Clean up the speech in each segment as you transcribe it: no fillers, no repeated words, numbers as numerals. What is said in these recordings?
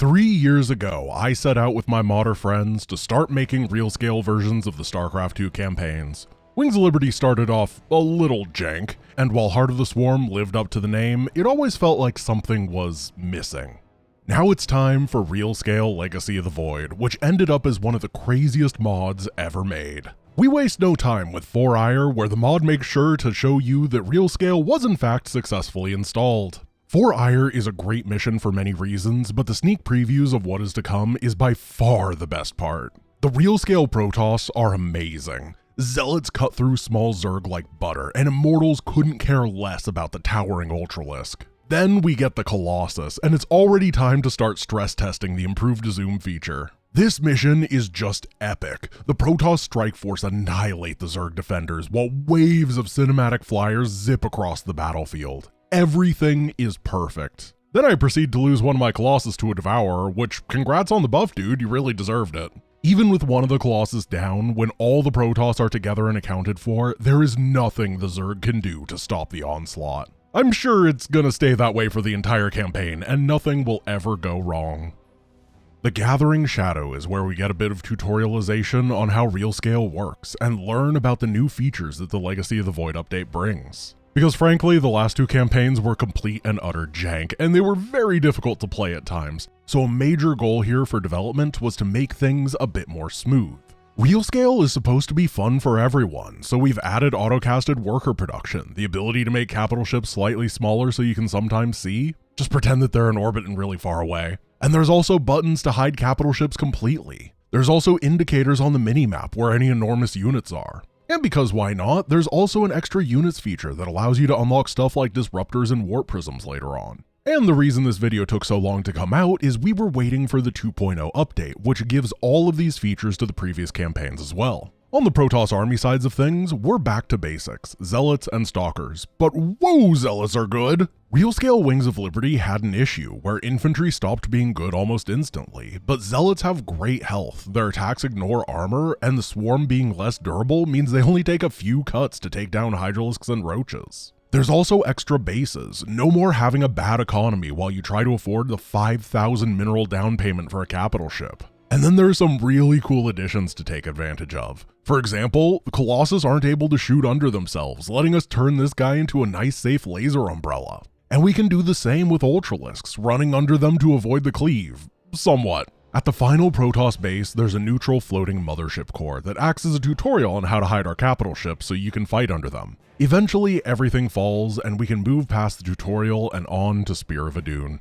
3 years ago, I set out with my modder friends to start making real-scale versions of the StarCraft 2 campaigns. Wings of Liberty started off a little jank, and while Heart of the Swarm lived up to the name, it always felt like something was missing. Now it's time for real-scale Legacy of the Void, which ended up as one of the craziest mods ever made. We waste no time with 4ire, where the mod makes sure to show you that real-scale was in fact successfully installed. 4ire is a great mission for many reasons, but the sneak previews of what is to come is by far the best part. The real-scale Protoss are amazing. Zealots cut through small Zerg like butter, and Immortals couldn't care less about the towering Ultralisk. Then we get the Colossus, and it's already time to start stress testing the improved zoom feature. This mission is just epic. The Protoss Strike Force annihilate the Zerg defenders, while waves of cinematic flyers zip across the battlefield. Everything is perfect. Then I proceed to lose one of my Colossus to a Devourer, which congrats on the buff, dude, you really deserved it. Even with one of the Colossus down, when all the Protoss are together and accounted for, there is nothing the Zerg can do to stop the onslaught. I'm sure it's gonna stay that way for the entire campaign, and nothing will ever go wrong. The Gathering Shadow is where we get a bit of tutorialization on how real scale works, and learn about the new features that the Legacy of the Void update brings. Because frankly, the last two campaigns were complete and utter jank, and they were very difficult to play at times, so a major goal here for development was to make things a bit more smooth. Real scale is supposed to be fun for everyone, so we've added auto-casted worker production, the ability to make capital ships slightly smaller so you can sometimes see. Just pretend that they're in orbit and really far away. And there's also buttons to hide capital ships completely. There's also indicators on the minimap where any enormous units are. And because why not, there's also an extra units feature that allows you to unlock stuff like disruptors and warp prisms later on. And the reason this video took so long to come out is we were waiting for the 2.0 update, which gives all of these features to the previous campaigns as well. On the Protoss army sides of things, we're back to basics, Zealots and Stalkers, but whoa, Zealots are good! Real-scale Wings of Liberty had an issue where infantry stopped being good almost instantly, but Zealots have great health, their attacks ignore armor, and the swarm being less durable means they only take a few cuts to take down Hydralisks and Roaches. There's also extra bases, no more having a bad economy while you try to afford the 5,000 mineral down payment for a capital ship. And then there's some really cool additions to take advantage of. For example, the Colossus aren't able to shoot under themselves, letting us turn this guy into a nice safe laser umbrella. And we can do the same with Ultralisks, running under them to avoid the cleave. Somewhat. At the final Protoss base, there's a neutral floating mothership core that acts as a tutorial on how to hide our capital ships so you can fight under them. Eventually, everything falls and we can move past the tutorial and on to Spear of Adun.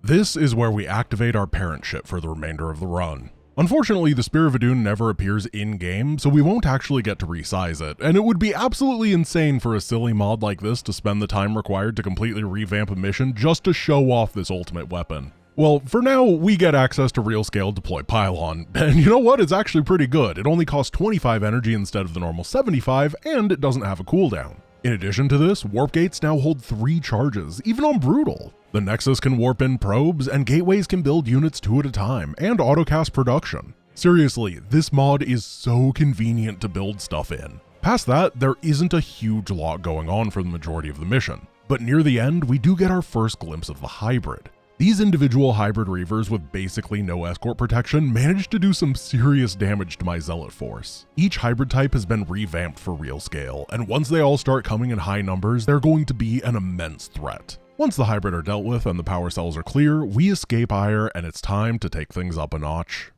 This is where we activate our parent ship for the remainder of the run. Unfortunately, the Spear of Adun never appears in-game, so we won't actually get to resize it, and it would be absolutely insane for a silly mod like this to spend the time required to completely revamp a mission just to show off this ultimate weapon. Well, for now, we get access to real-scale deploy pylon, and you know what, it's actually pretty good. It only costs 25 energy instead of the normal 75, and it doesn't have a cooldown. In addition to this, warp gates now hold 3 charges, even on brutal. The Nexus can warp in probes, and gateways can build units 2 at a time, and autocast production. Seriously, this mod is so convenient to build stuff in. Past that, there isn't a huge lot going on for the majority of the mission, but near the end, we do get our first glimpse of the hybrid. These individual hybrid Reavers with basically no escort protection managed to do some serious damage to my Zealot force. Each hybrid type has been revamped for real scale, and once they all start coming in high numbers, they're going to be an immense threat. Once the hybrid are dealt with and the power cells are clear, we escape Ire and it's time to take things up a notch.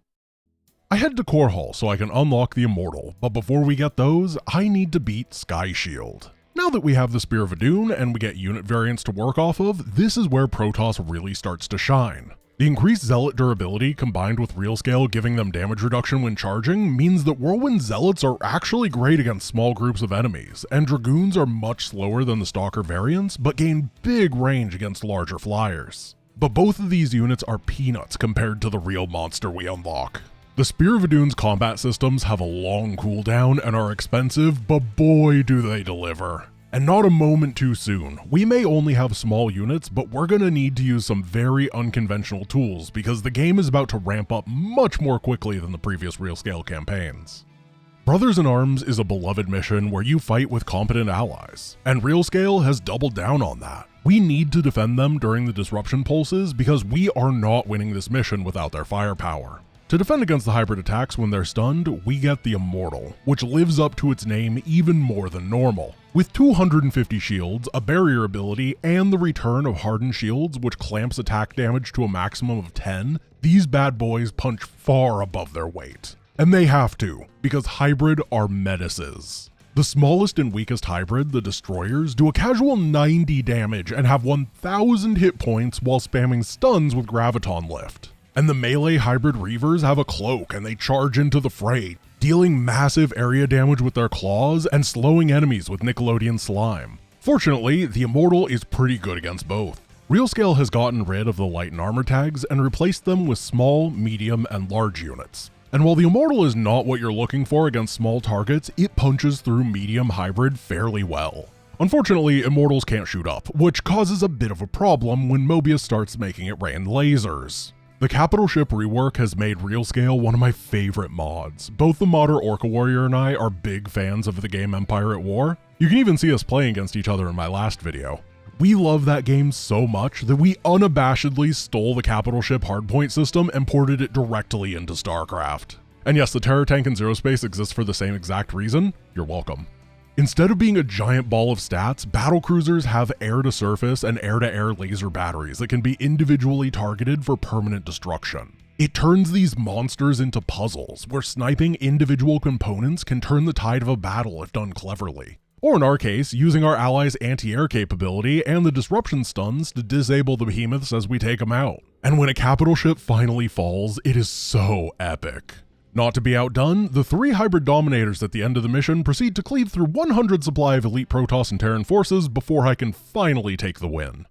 I head to Core Hall so I can unlock the Immortal, but before we get those, I need to beat Sky Shield. Now that we have the Spear of Adun and we get unit variants to work off of, this is where Protoss really starts to shine. The increased Zealot durability combined with real scale giving them damage reduction when charging means that Whirlwind Zealots are actually great against small groups of enemies, and Dragoons are much slower than the Stalker variants, but gain big range against larger flyers. But both of these units are peanuts compared to the real monster we unlock. The Spear of Adun's combat systems have a long cooldown and are expensive, but boy do they deliver. And not a moment too soon. We may only have small units, but we're gonna need to use some very unconventional tools because the game is about to ramp up much more quickly than the previous real-scale campaigns. Brothers in Arms is a beloved mission where you fight with competent allies, and real scale has doubled down on that. We need to defend them during the disruption pulses because we are not winning this mission without their firepower. To defend against the hybrid attacks when they're stunned, we get the Immortal, which lives up to its name even more than normal. With 250 shields, a barrier ability, and the return of hardened shields which clamps attack damage to a maximum of 10, these bad boys punch far above their weight. And they have to, because hybrid are menaces. The smallest and weakest hybrid, the Destroyers, do a casual 90 damage and have 1000 hit points while spamming stuns with Graviton Lift. And the melee hybrid Reavers have a cloak and they charge into the fray, dealing massive area damage with their claws and slowing enemies with Nickelodeon Slime. Fortunately, the Immortal is pretty good against both. Realscale has gotten rid of the light and armor tags and replaced them with small, medium, and large units. And while the Immortal is not what you're looking for against small targets, it punches through medium hybrid fairly well. Unfortunately, Immortals can't shoot up, which causes a bit of a problem when Mobius starts making it rain lasers. The capital ship rework has made Realscale one of my favorite mods. Both the modder Orca Warrior and I are big fans of the game Empire at War. You can even see us playing against each other in my last video. We love that game so much that we unabashedly stole the capital ship hardpoint system and ported it directly into StarCraft. And yes, the Terror Tank in Zero Space exists for the same exact reason. You're welcome. Instead of being a giant ball of stats, battlecruisers have air-to-surface and air-to-air laser batteries that can be individually targeted for permanent destruction. It turns these monsters into puzzles, where sniping individual components can turn the tide of a battle if done cleverly. Or in our case, using our allies' anti-air capability and the disruption stuns to disable the behemoths as we take them out. And when a capital ship finally falls, it is so epic. Not to be outdone, the 3 hybrid dominators at the end of the mission proceed to cleave through 100 supply of elite Protoss and Terran forces before I can finally take the win.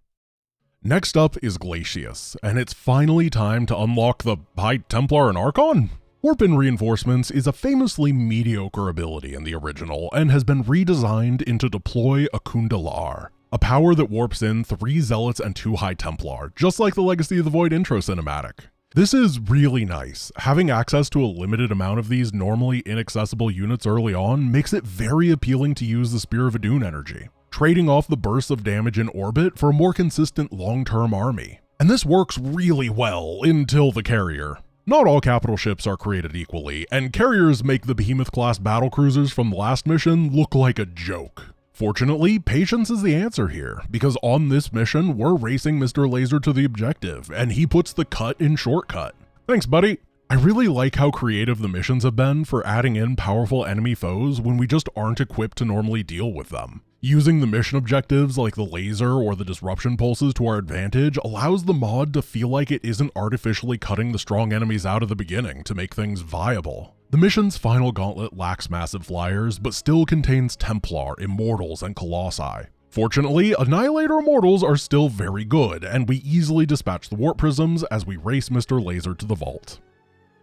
Next up is Glacius, and it's finally time to unlock the High Templar and Archon? Warp in Reinforcements is a famously mediocre ability in the original and has been redesigned into Deploy Akundalar, a power that warps in 3 Zealots and 2 High Templar, just like the Legacy of the Void intro cinematic. This is really nice. Having access to a limited amount of these normally inaccessible units early on makes it very appealing to use the Spear of Adun energy, trading off the bursts of damage in orbit for a more consistent long-term army. And this works really well until the carrier. Not all capital ships are created equally, and carriers make the Behemoth-class battlecruisers from the last mission look like a joke. Fortunately, patience is the answer here, because on this mission, we're racing Mr. Laser to the objective, and he puts the cut in shortcut. Thanks, buddy. I really like how creative the missions have been for adding in powerful enemy foes when we just aren't equipped to normally deal with them. Using the mission objectives like the laser or the disruption pulses to our advantage allows the mod to feel like it isn't artificially cutting the strong enemies out of the beginning to make things viable. The mission's final gauntlet lacks massive flyers, but still contains Templar, Immortals, and Colossi. Fortunately, Annihilator Immortals are still very good, and we easily dispatch the Warp Prisms as we race Mr. Laser to the vault.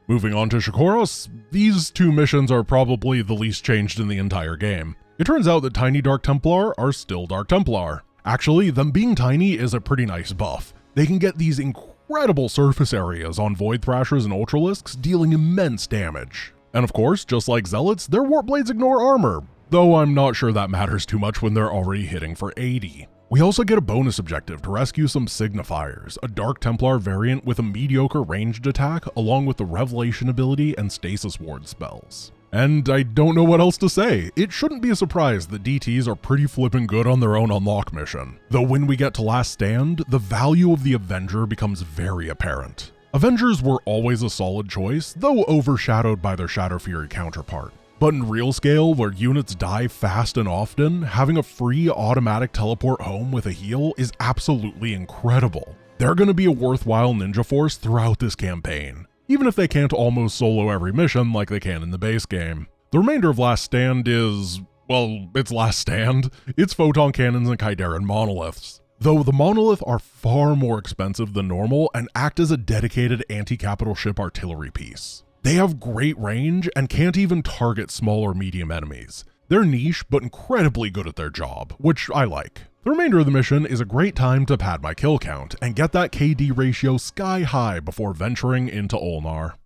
Moving on to Shakuras, these 2 missions are probably the least changed in the entire game. It turns out that tiny Dark Templar are still Dark Templar. Actually, them being tiny is a pretty nice buff. They can get these incredible surface areas on Void Thrashers and Ultralisks, dealing immense damage. And of course, just like Zealots, their Warp Blades ignore armor, though I'm not sure that matters too much when they're already hitting for 80. We also get a bonus objective to rescue some Signifiers, a Dark Templar variant with a mediocre ranged attack, along with the Revelation ability and Stasis Ward spells. And I don't know what else to say. It shouldn't be a surprise that DTs are pretty flippin' good on their own unlock mission. Though when we get to Last Stand, the value of the Avenger becomes very apparent. Avengers were always a solid choice, though overshadowed by their Shadow Fury counterpart. But in Realscale, where units die fast and often, having a free automatic teleport home with a heal is absolutely incredible. They're going to be a worthwhile ninja force throughout this campaign, even if they can't almost solo every mission like they can in the base game. The remainder of Last Stand is, well, it's Last Stand. It's photon cannons and Kaidaran monoliths. Though the monolith are far more expensive than normal and act as a dedicated anti-capital ship artillery piece. They have great range and can't even target small or medium enemies. They're niche but incredibly good at their job, which I like. The remainder of the mission is a great time to pad my kill count and get that KD ratio sky high before venturing into Ulnar.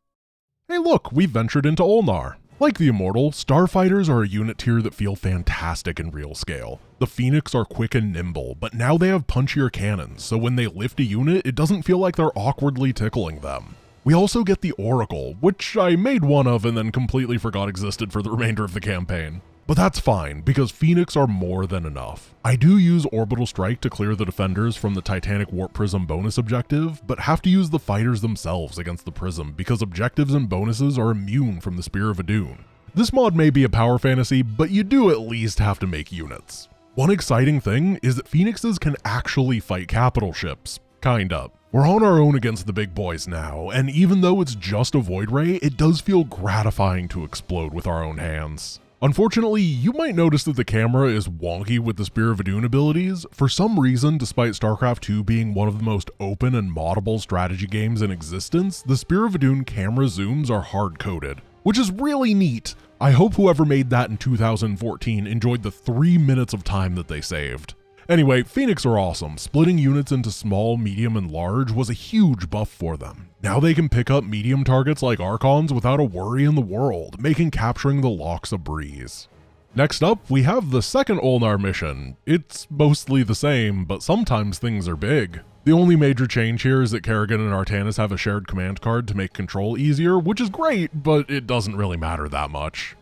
Hey look, we've ventured into Ulnar. Like the Immortal, Starfighters are a unit tier that feel fantastic in real scale. The Phoenix are quick and nimble, but now they have punchier cannons, so when they lift a unit, it doesn't feel like they're awkwardly tickling them. We also get the Oracle, which I made one of and then completely forgot existed for the remainder of the campaign. But that's fine, because Phoenix are more than enough. I do use Orbital Strike to clear the defenders from the Titanic Warp Prism bonus objective, but have to use the fighters themselves against the Prism because objectives and bonuses are immune from the Spear of Adun. This mod may be a power fantasy, but you do at least have to make units. One exciting thing is that Phoenixes can actually fight capital ships. Kinda. We're on our own against the big boys now, and even though it's just a Void Ray, it does feel gratifying to explode with our own hands. Unfortunately, you might notice that the camera is wonky with the Spear of Adun abilities. For some reason, despite StarCraft 2 being one of the most open and moddable strategy games in existence, the Spear of Adun camera zooms are hard-coded, which is really neat. I hope whoever made that in 2014 enjoyed the 3 minutes of time that they saved. Anyway, Phoenix are awesome. Splitting units into small, medium, and large was a huge buff for them. Now they can pick up medium targets like Archons without a worry in the world, making capturing the locks a breeze. Next up, we have the second Ulnar mission. It's mostly the same, but sometimes things are big. The only major change here is that Kerrigan and Artanis have a shared command card to make control easier, which is great, but it doesn't really matter that much.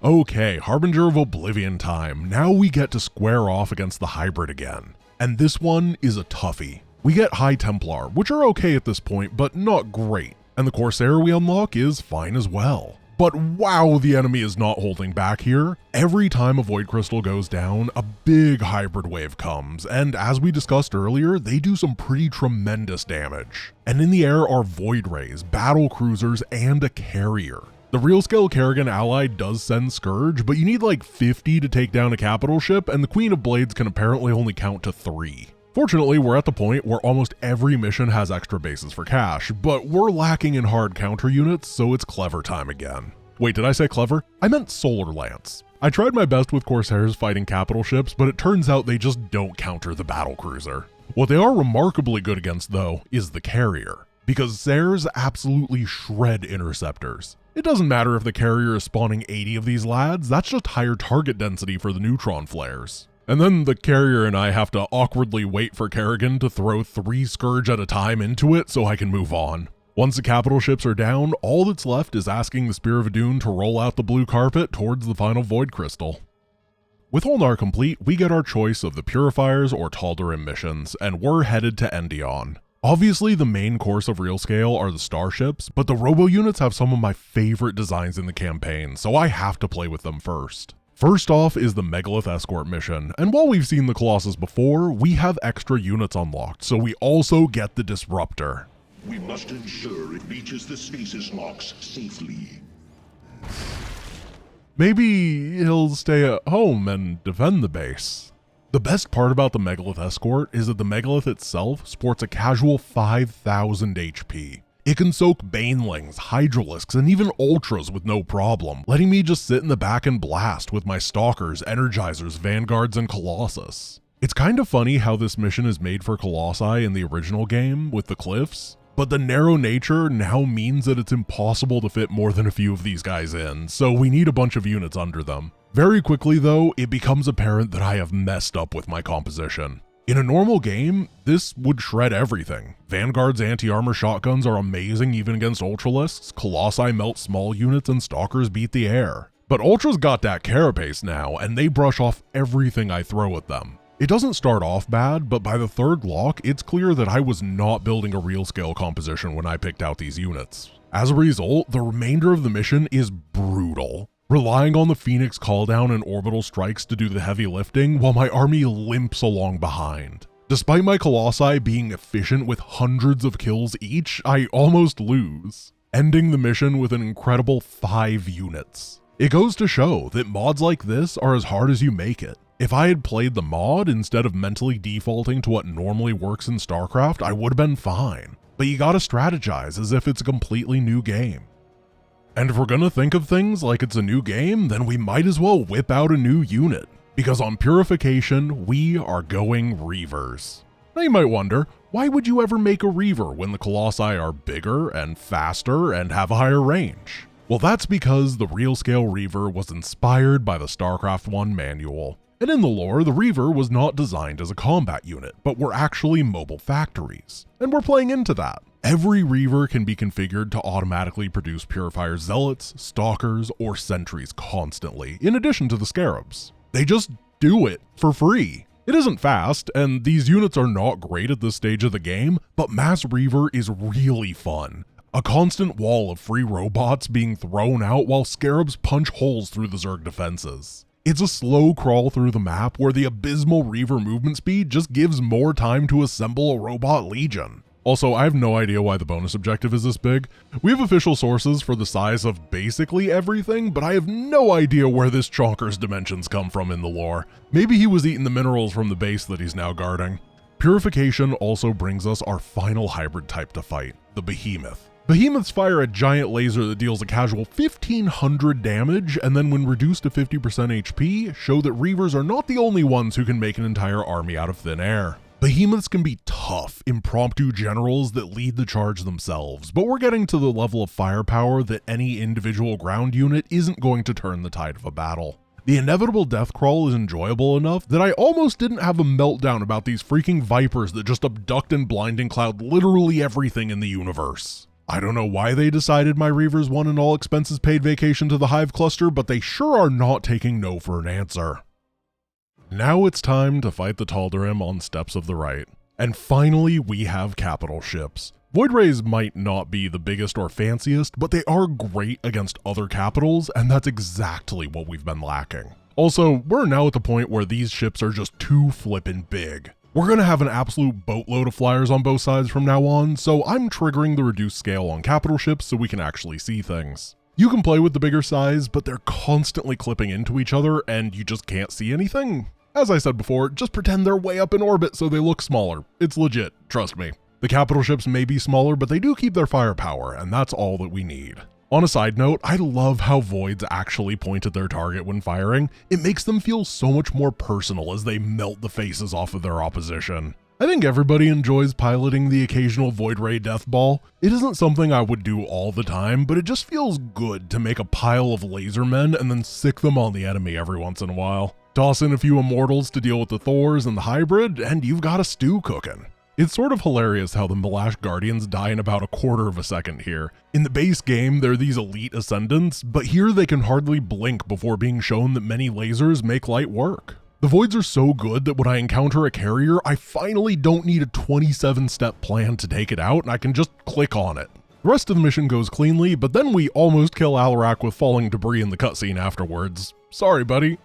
Okay, Harbinger of Oblivion time. Now we get to square off against the hybrid again. And this one is a toughie. We get High Templar, which are okay at this point, but not great. And the Corsair we unlock is fine as well. But wow, the enemy is not holding back here. Every time a Void Crystal goes down, a big hybrid wave comes, and as we discussed earlier, they do some pretty tremendous damage. And in the air are Void Rays, battle cruisers, and a carrier. The real scale Kerrigan ally does send Scourge, but you need like 50 to take down a capital ship, and the Queen of Blades can apparently only count to 3. Fortunately, we're at the point where almost every mission has extra bases for cash, but we're lacking in hard counter units, so it's clever time again. Wait, did I say clever? I meant Solar Lance. I tried my best with Corsairs fighting capital ships, but it turns out they just don't counter the battle cruiser. What they are remarkably good against, though, is the carrier, because Zers absolutely shred interceptors. It doesn't matter if the carrier is spawning 80 of these lads, that's just higher target density for the neutron flares. And then the carrier and I have to awkwardly wait for Kerrigan to throw 3 Scourge at a time into it so I can move on. Once the capital ships are down, all that's left is asking the Spear of Adun to roll out the blue carpet towards the final Void Crystal. With Ulnar complete, we get our choice of the Purifiers or Tal'darim missions, and we're headed to Endgame. Obviously, the main course of real scale are the starships, but the robo units have some of my favorite designs in the campaign, so I have to play with them first. First off is the Megalith Escort mission, and while we've seen the Colossus before, we have extra units unlocked, so we also get the Disruptor. We must ensure it reaches the stasis locks safely. Maybe he'll stay at home and defend the base. The best part about the Megalith Escort is that the Megalith itself sports a casual 5,000 HP. It can soak Banelings, Hydralisks, and even Ultras with no problem, letting me just sit in the back and blast with my Stalkers, Energizers, Vanguards, and Colossus. It's kind of funny how this mission is made for Colossi in the original game with the cliffs, but the narrow nature now means that it's impossible to fit more than a few of these guys in, so we need a bunch of units under them. Very quickly though, it becomes apparent that I have messed up with my composition. In a normal game, this would shred everything. Vanguard's anti-armor shotguns are amazing even against Ultralisks, Colossi melt small units, and Stalkers beat the air. But Ultras got that carapace now, and they brush off everything I throw at them. It doesn't start off bad, but by the third lock, it's clear that I was not building a real scale composition when I picked out these units. As a result, the remainder of the mission is brutal, relying on the Phoenix calldown and orbital strikes to do the heavy lifting while my army limps along behind. Despite my Colossi being efficient with hundreds of kills each, I almost lose, ending the mission with an incredible 5 units. It goes to show that mods like this are as hard as you make it. If I had played the mod instead of mentally defaulting to what normally works in StarCraft, I would have been fine. But you gotta strategize as if it's a completely new game. And if we're gonna think of things like it's a new game, then we might as well whip out a new unit. Because on Purification, we are going Reavers. Now you might wonder, why would you ever make a Reaver when the Colossi are bigger and faster and have a higher range? Well, that's because the real-scale Reaver was inspired by the StarCraft 1 manual. And in the lore, the Reaver was not designed as a combat unit, but were actually mobile factories. And we're playing into that. Every Reaver can be configured to automatically produce Purifier Zealots, Stalkers, or Sentries constantly, in addition to the Scarabs. They just do it for free. It isn't fast, and these units are not great at this stage of the game, but Mass Reaver is really fun. A constant wall of free robots being thrown out while Scarabs punch holes through the Zerg defenses. It's a slow crawl through the map where the abysmal Reaver movement speed just gives more time to assemble a robot legion. Also, I have no idea why the bonus objective is this big. We have official sources for the size of basically everything, but I have no idea where this chonker's dimensions come from in the lore. Maybe he was eating the minerals from the base that he's now guarding. Purification also brings us our final hybrid type to fight, the Behemoth. Behemoths fire a giant laser that deals a casual 1500 damage, and then when reduced to 50% HP, show that Reavers are not the only ones who can make an entire army out of thin air. Behemoths can be tough, impromptu generals that lead the charge themselves, but we're getting to the level of firepower that any individual ground unit isn't going to turn the tide of a battle. The inevitable death crawl is enjoyable enough that I almost didn't have a meltdown about these freaking Vipers that just abduct and blinding cloud literally everything in the universe. I don't know why they decided my Reavers won an all-expenses paid vacation to the Hive cluster, but they sure are not taking no for an answer. Now it's time to fight the Tal'darim on Steps of the Right. And finally, we have capital ships. Void Rays might not be the biggest or fanciest, but they are great against other capitals, and that's exactly what we've been lacking. Also, we're now at the point where these ships are just too flippin' big. We're going to have an absolute boatload of flyers on both sides from now on, so I'm triggering the reduced scale on capital ships so we can actually see things. You can play with the bigger size, but they're constantly clipping into each other and you just can't see anything. As I said before, just pretend they're way up in orbit so they look smaller. It's legit, trust me. The capital ships may be smaller, but they do keep their firepower, and that's all that we need. On a side note, I love how Voids actually point at their target when firing. It makes them feel so much more personal as they melt the faces off of their opposition. I think everybody enjoys piloting the occasional Void Ray death ball. It isn't something I would do all the time, but it just feels good to make a pile of lasermen and then sick them on the enemy every once in a while. Toss in a few Immortals to deal with the Thors and the hybrid, and you've got a stew cooking. It's sort of hilarious how the Melash Guardians die in about a quarter of a second here. In the base game, they're these elite ascendants, but here they can hardly blink before being shown that many lasers make light work. The Voids are so good that when I encounter a carrier, I finally don't need a 27-step plan to take it out, and I can just click on it. The rest of the mission goes cleanly, but then we almost kill Alarak with falling debris in the cutscene afterwards. Sorry, buddy.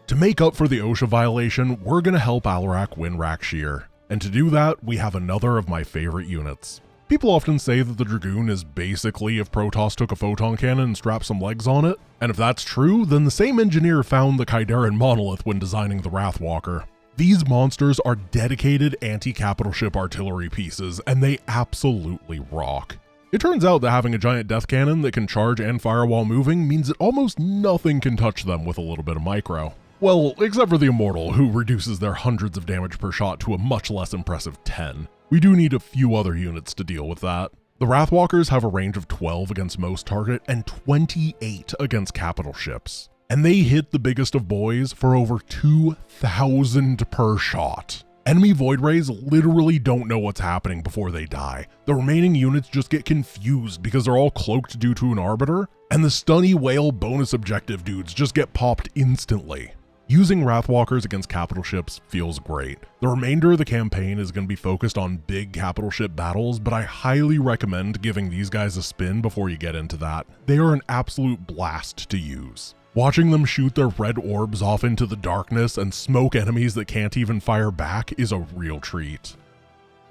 To make up for the OSHA violation, we're gonna help Alarak win Rakshir. And to do that, we have another of my favorite units. People often say that the Dragoon is basically if Protoss took a photon cannon and strapped some legs on it, and if that's true, then the same engineer found the Kaidaran monolith when designing the Wrathwalker. These monsters are dedicated anti-capital ship artillery pieces, and they absolutely rock. It turns out that having a giant death cannon that can charge and fire while moving means that almost nothing can touch them with a little bit of micro. Well, except for the Immortal, who reduces their hundreds of damage per shot to a much less impressive 10. We do need a few other units to deal with that. The Wrathwalkers have a range of 12 against most target and 28 against capital ships. And they hit the biggest of boys for over 2,000 per shot. Enemy Void Rays literally don't know what's happening before they die. The remaining units just get confused because they're all cloaked due to an Arbiter, and the Stunny Whale bonus objective dudes just get popped instantly. Using Wrathwalkers against capital ships feels great. The remainder of the campaign is going to be focused on big capital ship battles, but I highly recommend giving these guys a spin before you get into that. They are an absolute blast to use. Watching them shoot their red orbs off into the darkness and smoke enemies that can't even fire back is a real treat.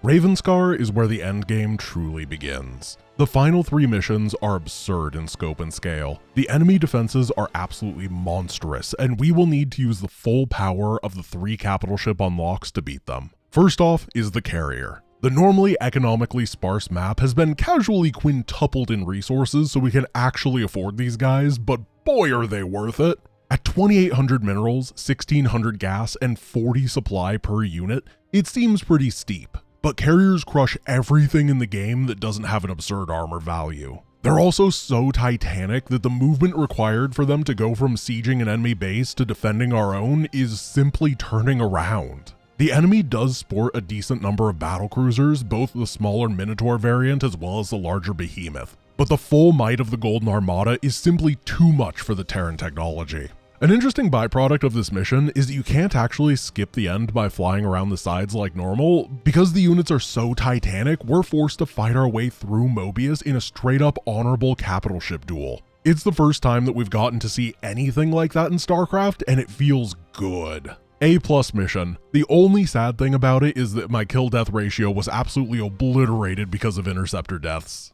Ravenscar is where the endgame truly begins. The final 3 missions are absurd in scope and scale. The enemy defenses are absolutely monstrous, and we will need to use the full power of the 3 capital ship unlocks to beat them. First off is the carrier. The normally economically sparse map has been casually quintupled in resources so we can actually afford these guys, but boy are they worth it. At 2,800 minerals, 1,600 gas, and 40 supply per unit, it seems pretty steep. But carriers crush everything in the game that doesn't have an absurd armor value. They're also so titanic that the movement required for them to go from sieging an enemy base to defending our own is simply turning around. The enemy does sport a decent number of battlecruisers, both the smaller Minotaur variant as well as the larger Behemoth, but the full might of the Golden Armada is simply too much for the Terran technology. An interesting byproduct of this mission is that you can't actually skip the end by flying around the sides like normal. Because the units are so titanic, we're forced to fight our way through Mobius in a straight up honorable capital ship duel. It's the first time that we've gotten to see anything like that in StarCraft, and it feels good. A+ mission. The only sad thing about it is that my kill-death ratio was absolutely obliterated because of interceptor deaths.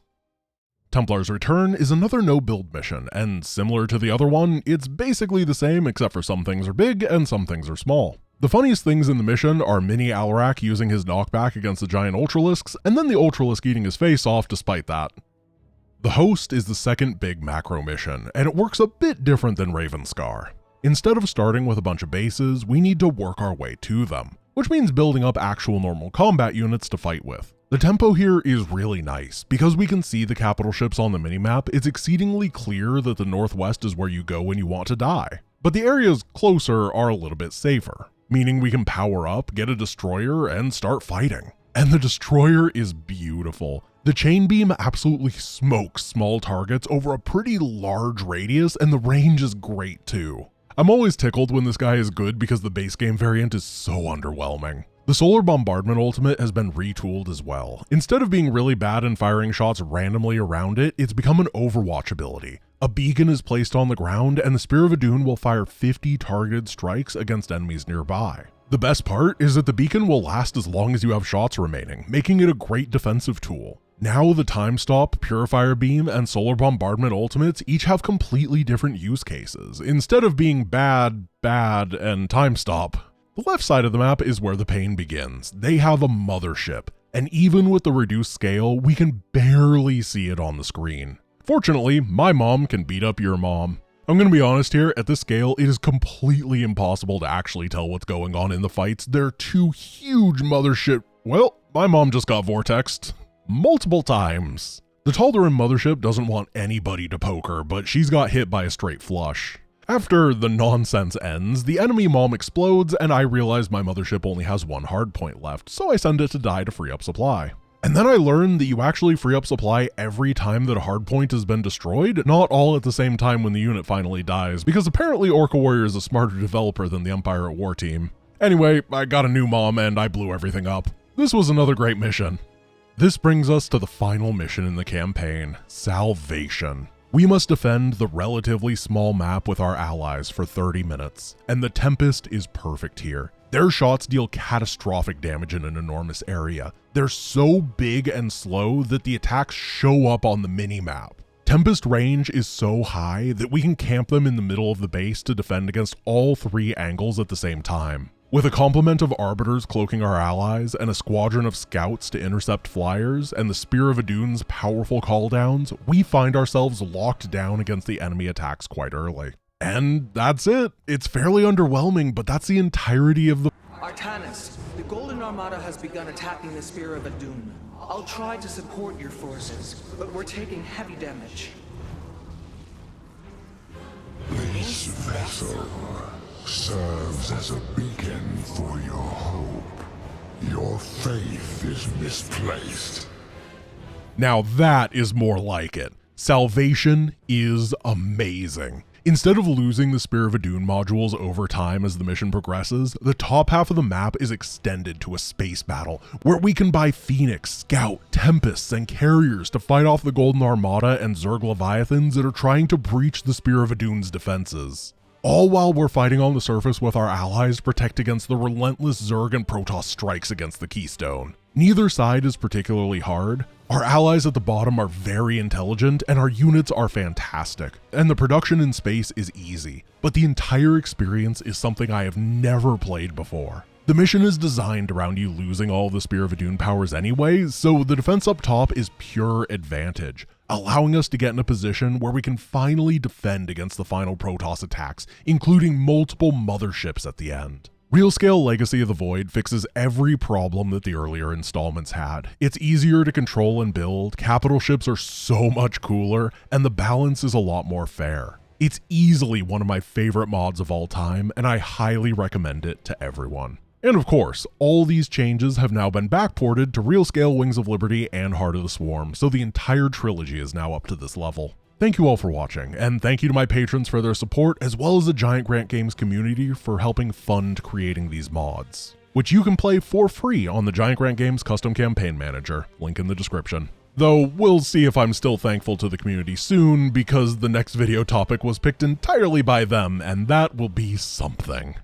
Templar's Return is another no-build mission, and similar to the other one, it's basically the same except for some things are big and some things are small. The funniest things in the mission are Mini Alarak using his knockback against the giant Ultralisks, and then the Ultralisk eating his face off despite that. The Host is the second big macro mission, and it works a bit different than Ravenscar. Instead of starting with a bunch of bases, we need to work our way to them, which means building up actual normal combat units to fight with. The tempo here is really nice. Because we can see the capital ships on the minimap, it's exceedingly clear that the northwest is where you go when you want to die. But the areas closer are a little bit safer, meaning we can power up, get a destroyer, and start fighting. And the destroyer is beautiful. The chain beam absolutely smokes small targets over a pretty large radius, and the range is great too. I'm always tickled when this guy is good because the base game variant is so underwhelming. The Solar Bombardment ultimate has been retooled as well. Instead of being really bad and firing shots randomly around it, it's become an Overwatch ability. A beacon is placed on the ground, and the Spear of Adun will fire 50 targeted strikes against enemies nearby. The best part is that the beacon will last as long as you have shots remaining, making it a great defensive tool. Now the Time Stop, Purifier Beam, and Solar Bombardment ultimates each have completely different use cases, instead of being bad, and Time Stop. The left side of the map is where the pain begins. They have a mothership, and even with the reduced scale, we can barely see it on the screen. Fortunately, my mom can beat up your mom. I'm gonna be honest here, at this scale, it is completely impossible to actually tell what's going on in the fights. They're two huge mothership. Well, my mom just got vortexed multiple times. The Tal'darim mothership doesn't want anybody to poke her, but she's got hit by a straight flush. After the nonsense ends, the enemy mom explodes, and I realize my mothership only has one hardpoint left, so I send it to die to free up supply. And then I learned that you actually free up supply every time that a hardpoint has been destroyed, not all at the same time when the unit finally dies, because apparently Orca Warrior is a smarter developer than the Empire at War team. Anyway, I got a new mom and I blew everything up. This was another great mission. This brings us to the final mission in the campaign, Salvation. We must defend the relatively small map with our allies for 30 minutes, and the Tempest is perfect here. Their shots deal catastrophic damage in an enormous area. They're so big and slow that the attacks show up on the minimap. Tempest range is so high that we can camp them in the middle of the base to defend against all three angles at the same time. With a complement of Arbiters cloaking our allies, and a squadron of scouts to intercept flyers, and the Spear of Adun's powerful calldowns, we find ourselves locked down against the enemy attacks quite early. And that's it. It's fairly underwhelming, but that's the entirety of the— Artanis, the Golden Armada has begun attacking the Spear of Adun. I'll try to support your forces, but we're taking heavy damage. This vessel serves as a beacon for your hope. Your faith is misplaced. Now that is more like it. Salvation is amazing. Instead of losing the Spear of Adun modules over time as the mission progresses, the top half of the map is extended to a space battle, where we can buy Phoenix, Scout, Tempests, and Carriers to fight off the Golden Armada and Zerg Leviathans that are trying to breach the Spear of Adun's defenses. All while we're fighting on the surface with our allies to protect against the relentless Zerg and Protoss strikes against the Keystone. Neither side is particularly hard. Our allies at the bottom are very intelligent, and our units are fantastic, and the production in space is easy, but the entire experience is something I have never played before. The mission is designed around you losing all of the Spear of Adun powers anyway, so the defense up top is pure advantage, allowing us to get in a position where we can finally defend against the final Protoss attacks, including multiple motherships at the end. Realscale Legacy of the Void fixes every problem that the earlier installments had. It's easier to control and build, capital ships are so much cooler, and the balance is a lot more fair. It's easily one of my favorite mods of all time, and I highly recommend it to everyone. And of course, all these changes have now been backported to Realscale Wings of Liberty and Heart of the Swarm, so the entire trilogy is now up to this level. Thank you all for watching, and thank you to my patrons for their support, as well as the Giant Grant Games community for helping fund creating these mods, which you can play for free on the Giant Grant Games Custom Campaign Manager, link in the description. Though we'll see if I'm still thankful to the community soon, because the next video topic was picked entirely by them, and that will be something.